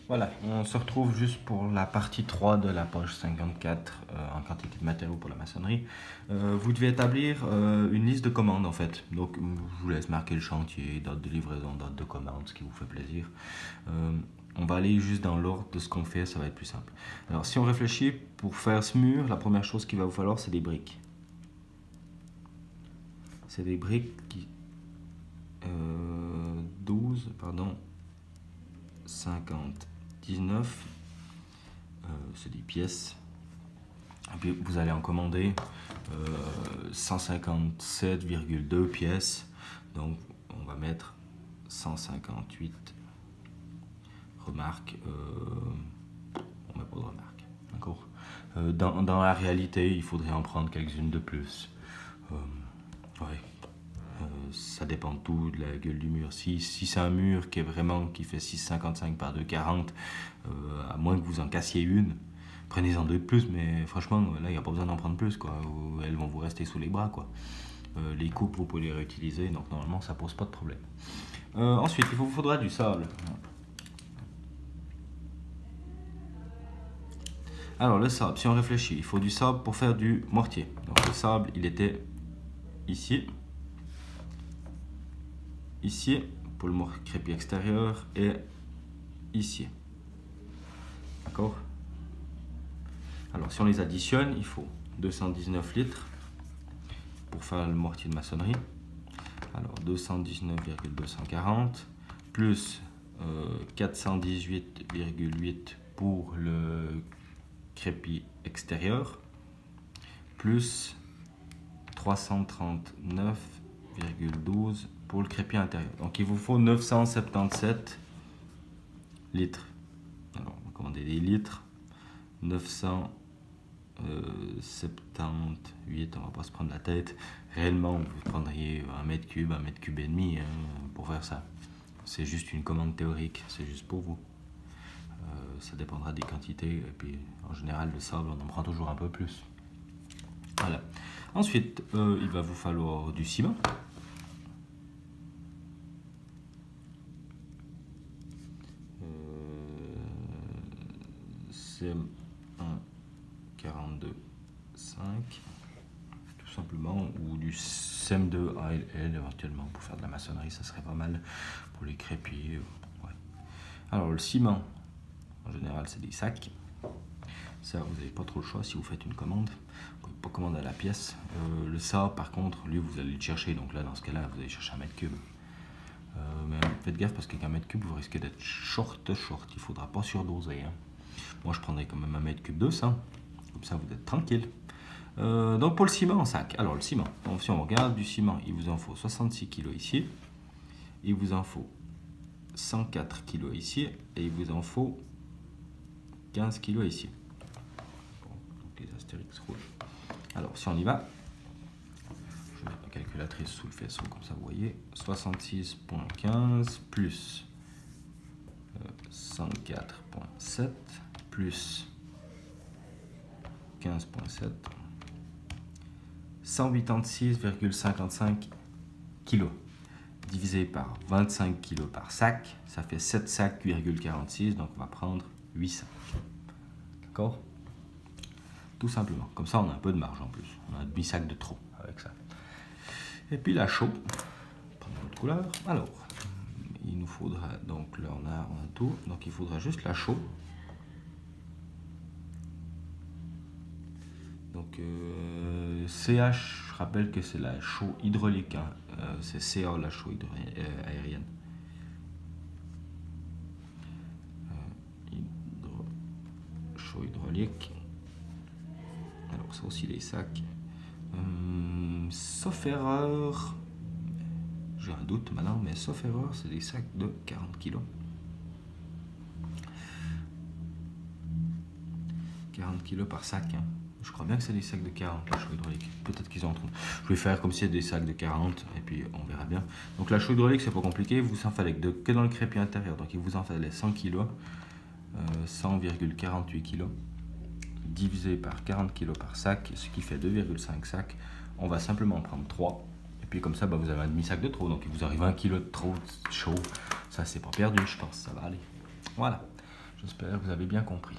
Voilà, on se retrouve juste pour la partie 3 de la page 54 en quantité de matériaux pour la maçonnerie. Vous devez établir une liste de commandes en fait. Donc je vous laisse marquer le chantier, date de livraison, date de commande, ce qui vous fait plaisir. On va aller juste dans l'ordre de ce qu'on fait, ça va être plus simple. Alors si on réfléchit, pour faire ce mur, la première chose qu'il va vous falloir, c'est des briques. C'est des briques qui... 19, c'est des pièces. Et puis vous allez en commander 157,2 pièces. Donc on va mettre 158 remarques. On met pas de remarques. D'accord. Dans la réalité, il faudrait en prendre quelques-unes de plus. Ouais. Ça dépend de tout, de la gueule du mur. Si c'est un mur qui fait 6,55 par 2,40, à moins que vous en cassiez une, prenez-en deux de plus, mais franchement, là, il n'y a pas besoin d'en prendre plus, quoi. Elles vont vous rester sous les bras, quoi. Les coupes, vous pouvez les réutiliser, donc normalement, ça pose pas de problème. Ensuite, il vous faudra du sable. Alors, le sable, si on réfléchit, il faut du sable pour faire du mortier. Donc, le sable, il était ici. Ici, pour le crépi extérieur, et ici. D'accord? Alors, si on les additionne, il faut 219 litres pour faire le mortier de maçonnerie. Alors, 219,240 plus 418,8 pour le crépi extérieur, plus 339,12 pour le crépi intérieur. Donc il vous faut 977 litres. Alors on va commander des litres. 978, on va pas se prendre la tête. Réellement, vous prendriez 1 mètre cube et demi pour faire ça. C'est juste une commande théorique, c'est juste pour vous. Ça dépendra des quantités. Et puis en général, le sable, on en prend toujours un peu plus. Voilà. Ensuite, il va vous falloir du ciment. CM1 42,5 tout simplement, ou du CM2 ALL éventuellement pour faire de la maçonnerie, ça serait pas mal pour les crépis. Ouais. Alors le ciment, en général c'est des sacs. Ça, vous n'avez pas trop le choix si vous faites une commande. Vous pouvez pas commander à la pièce. Le sable, par contre, lui, vous allez le chercher. Donc là, dans ce cas-là, vous allez chercher 1 mètre cube. Mais faites gaffe parce qu'avec 1 mètre cube, vous risquez d'être short. Il ne faudra pas surdoser. Hein. Moi, je prendrais quand même 1 mètre cube 200. Comme ça, vous êtes tranquille. Donc pour le ciment en sac. Alors le ciment, donc, si on regarde du ciment, il vous en faut 66 kg ici. Il vous en faut 104 kg ici. Et il vous en faut 15 kg ici. Les astérix rouges. Alors, si on y va, je vais mettre ma calculatrice sous le faisceau, comme ça vous voyez. 66,15 plus 104,7 plus 15,7, 186,55 kg divisé par 25 kg par sac, ça fait 7 sacs,46, donc on va prendre 8 sacs. D'accord? Tout simplement. Comme ça, on a un peu de marge en plus. On a un demi-sac de trop avec ça. Et puis la chaux. Prendre notre couleur. Alors, il nous faudra, donc là on a tout. Donc il faudra juste la chaux. Donc CH, je rappelle que c'est la chaux hydraulique. Hein. C'est CA la chaux aérienne. Chaux hydraulique. Alors ça aussi les sacs. Sauf erreur, j'ai un doute maintenant, mais sauf erreur, c'est des sacs de 40 kg. 40 kg par sac. Hein. Je crois bien que c'est des sacs de 40, la chaux hydraulique. Peut-être qu'ils en trouvent. Je vais faire comme si c'était des sacs de 40, et puis on verra bien. Donc la chaux hydraulique, c'est pas compliqué. Vous en fallait que dans le crépi intérieur. Donc il vous en fallait 100 kg, 100,48 kg. Divisé par 40 kg par sac, ce qui fait 2,5 sacs. On va simplement en prendre 3. Et puis comme ça, vous avez un demi-sac de trop. Donc il vous arrive 1 kg de trop chaud. Ça, c'est pas perdu, je pense. Ça va aller. Voilà. J'espère que vous avez bien compris.